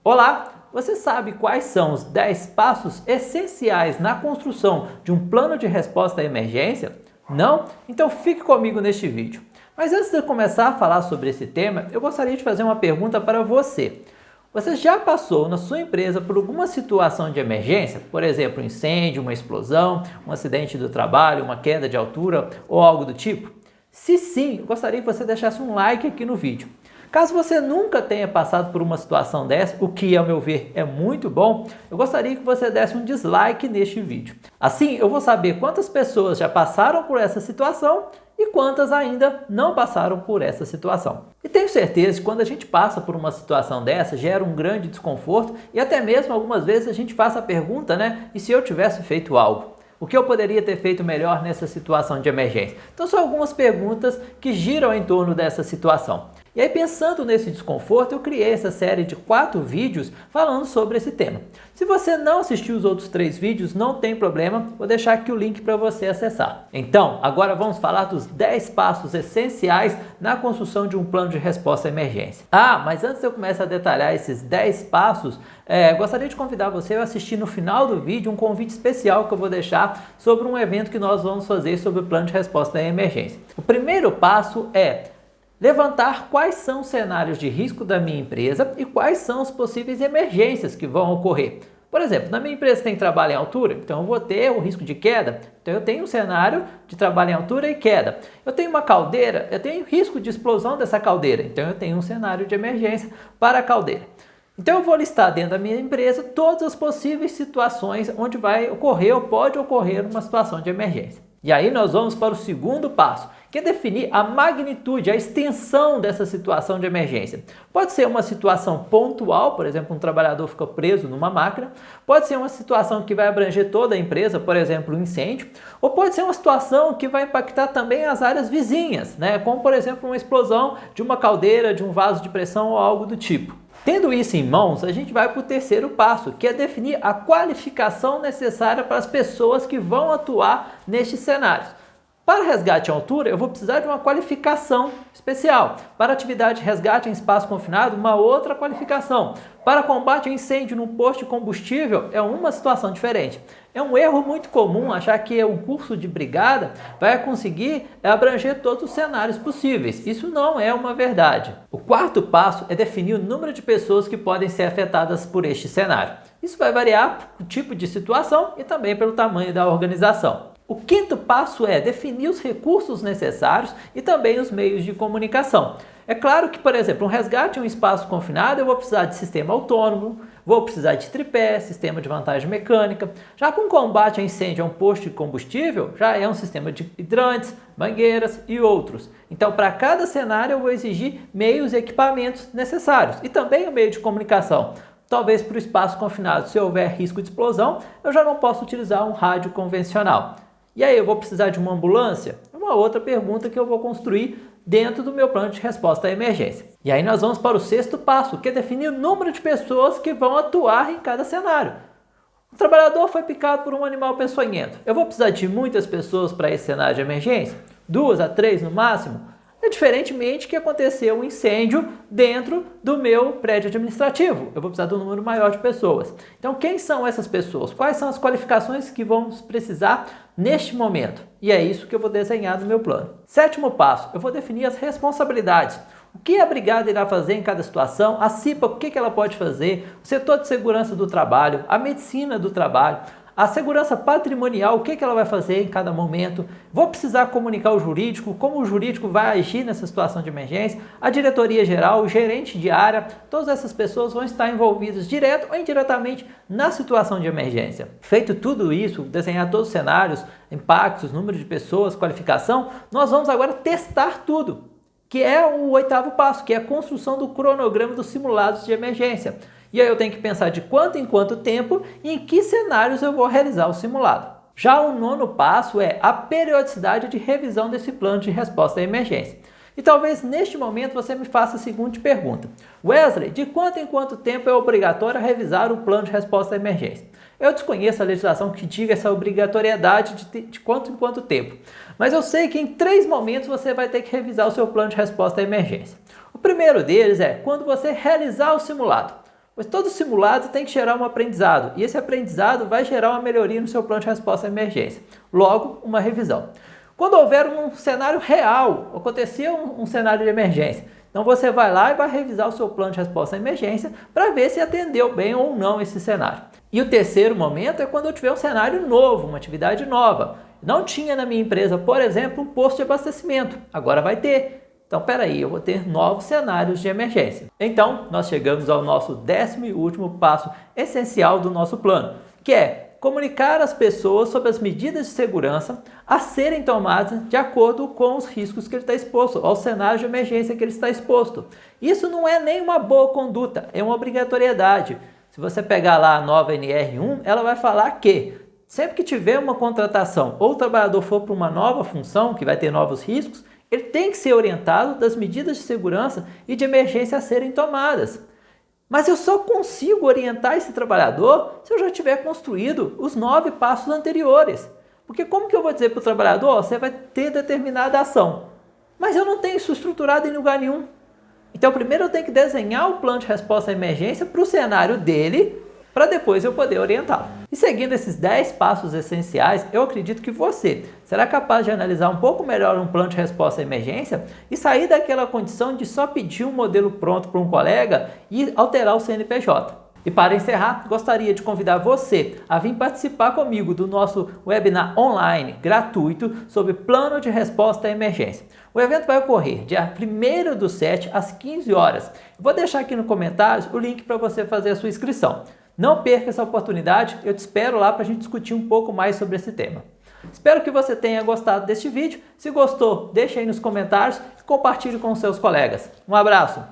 Olá! Você sabe quais são os 10 passos essenciais na construção de um plano de resposta à emergência? Não? Então fique comigo neste vídeo. Mas antes de eu começar a falar sobre esse tema, eu gostaria de fazer uma pergunta para você. Você já passou na sua empresa por alguma situação de emergência? Por exemplo, um incêndio, uma explosão, um acidente do trabalho, uma queda de altura ou algo do tipo? Se sim, eu gostaria que você deixasse um like aqui no vídeo. Caso você nunca tenha passado por uma situação dessa, o que ao meu ver é muito bom, eu gostaria que você desse um dislike neste vídeo. Assim eu vou saber quantas pessoas já passaram por essa situação e quantas ainda não passaram por essa situação. E tenho certeza que quando a gente passa por uma situação dessa, gera um grande desconforto e até mesmo algumas vezes a gente faz a pergunta, e se eu tivesse feito algo? O que eu poderia ter feito melhor nessa situação de emergência? Então são algumas perguntas que giram em torno dessa situação. E aí, pensando nesse desconforto, eu criei essa série de 4 vídeos falando sobre esse tema. Se você não assistiu os outros 3 vídeos, não tem problema, vou deixar aqui o link para você acessar. Então, agora vamos falar dos 10 passos essenciais na construção de um plano de resposta à emergência. Mas antes de eu começar a detalhar esses 10 passos, gostaria de convidar você a assistir no final do vídeo um convite especial que eu vou deixar sobre um evento que nós vamos fazer sobre o plano de resposta à emergência. O primeiro passo é levantar quais são os cenários de risco da minha empresa e quais são as possíveis emergências que vão ocorrer. Por exemplo, na minha empresa tem trabalho em altura, então eu vou ter o risco de queda. Então eu tenho um cenário de trabalho em altura e queda. Eu tenho uma caldeira, eu tenho risco de explosão dessa caldeira, então eu tenho um cenário de emergência para a caldeira. Então eu vou listar dentro da minha empresa todas as possíveis situações onde vai ocorrer ou pode ocorrer uma situação de emergência. E aí nós vamos para o segundo passo, que é definir a magnitude, a extensão dessa situação de emergência. Pode ser uma situação pontual, por exemplo, um trabalhador fica preso numa máquina, pode ser uma situação que vai abranger toda a empresa, por exemplo, um incêndio, ou pode ser uma situação que vai impactar também as áreas vizinhas, como por exemplo uma explosão de uma caldeira, de um vaso de pressão ou algo do tipo. Tendo isso em mãos, a gente vai para o terceiro passo, que é definir a qualificação necessária para as pessoas que vão atuar nestes cenários. Para resgate em altura, eu vou precisar de uma qualificação especial. Para atividade de resgate em espaço confinado, uma outra qualificação. Para combate a incêndio num posto de combustível, é uma situação diferente. É um erro muito comum achar que um curso de brigada vai conseguir abranger todos os cenários possíveis. Isso não é uma verdade. O quarto passo é definir o número de pessoas que podem ser afetadas por este cenário. Isso vai variar pelo tipo de situação e também pelo tamanho da organização. O quinto passo é definir os recursos necessários e também os meios de comunicação. É claro que, por exemplo, um resgate em um espaço confinado, eu vou precisar de sistema autônomo, vou precisar de tripé, sistema de vantagem mecânica. Já com combate a incêndio a um posto de combustível, já é um sistema de hidrantes, mangueiras e outros. Então, para cada cenário, eu vou exigir meios e equipamentos necessários e também o meio de comunicação. Talvez para o espaço confinado, se houver risco de explosão, eu já não posso utilizar um rádio convencional. E aí, eu vou precisar de uma ambulância? É uma outra pergunta que eu vou construir dentro do meu plano de resposta à emergência. E aí nós vamos para o sexto passo, que é definir o número de pessoas que vão atuar em cada cenário. O trabalhador foi picado por um animal peçonhento. Eu vou precisar de muitas pessoas para esse cenário de emergência? 2 a 3 no máximo? É diferentemente que aconteceu um incêndio dentro do meu prédio administrativo. Eu vou precisar de um número maior de pessoas. Então, quem são essas pessoas? Quais são as qualificações que vamos precisar neste momento? E é isso que eu vou desenhar no meu plano. Sétimo passo, eu vou definir as responsabilidades. O que a brigada irá fazer em cada situação? A CIPA, o que ela pode fazer? O setor de segurança do trabalho, a medicina do trabalho, a segurança patrimonial, o que ela vai fazer em cada momento. Vou precisar comunicar o jurídico, como o jurídico vai agir nessa situação de emergência. A diretoria geral, o gerente de área, todas essas pessoas vão estar envolvidas direto ou indiretamente na situação de emergência. Feito tudo isso, desenhar todos os cenários, impactos, número de pessoas, qualificação, nós vamos agora testar tudo, que é o oitavo passo, que é a construção do cronograma dos simulados de emergência. E aí eu tenho que pensar de quanto em quanto tempo e em que cenários eu vou realizar o simulado. Já o nono passo é a periodicidade de revisão desse plano de resposta à emergência. E talvez neste momento você me faça a seguinte pergunta: Wesley, de quanto em quanto tempo é obrigatório revisar o plano de resposta à emergência? Eu desconheço a legislação que diga essa obrigatoriedade de quanto em quanto tempo, mas eu sei que em 3 momentos você vai ter que revisar o seu plano de resposta à emergência. O primeiro deles é quando você realizar o simulado. Pois todo simulado tem que gerar um aprendizado, e esse aprendizado vai gerar uma melhoria no seu plano de resposta à emergência. Logo, uma revisão. Quando houver um cenário real, acontecia um cenário de emergência, então você vai lá e vai revisar o seu plano de resposta à emergência para ver se atendeu bem ou não esse cenário. E o terceiro momento é quando eu tiver um cenário novo, uma atividade nova. Não tinha na minha empresa, por exemplo, um posto de abastecimento, agora vai ter. Então, peraí, eu vou ter novos cenários de emergência. Então, nós chegamos ao nosso 10º e último passo essencial do nosso plano, que é comunicar às pessoas sobre as medidas de segurança a serem tomadas de acordo com os riscos que ele está exposto, aos cenários de emergência que ele está exposto. Isso não é nem uma boa conduta, é uma obrigatoriedade. Se você pegar lá a nova NR1, ela vai falar que sempre que tiver uma contratação ou o trabalhador for para uma nova função, que vai ter novos riscos, ele tem que ser orientado das medidas de segurança e de emergência a serem tomadas. Mas eu só consigo orientar esse trabalhador se eu já tiver construído os 9 passos anteriores. Porque como que eu vou dizer para o trabalhador, você vai ter determinada ação, mas eu não tenho isso estruturado em lugar nenhum. Então primeiro eu tenho que desenhar o plano de resposta à emergência para o cenário dele, para depois eu poder orientá-lo. E seguindo esses 10 passos essenciais, eu acredito que você será capaz de analisar um pouco melhor um plano de resposta à emergência e sair daquela condição de só pedir um modelo pronto para um colega e alterar o CNPJ. E para encerrar, gostaria de convidar você a vir participar comigo do nosso webinar online gratuito sobre plano de resposta à emergência. O evento vai ocorrer dia 1º/7 às 15 horas. Vou deixar aqui no comentários o link para você fazer a sua inscrição. Não perca essa oportunidade, eu te espero lá para a gente discutir um pouco mais sobre esse tema. Espero que você tenha gostado deste vídeo. Se gostou, deixe aí nos comentários e compartilhe com seus colegas. Um abraço!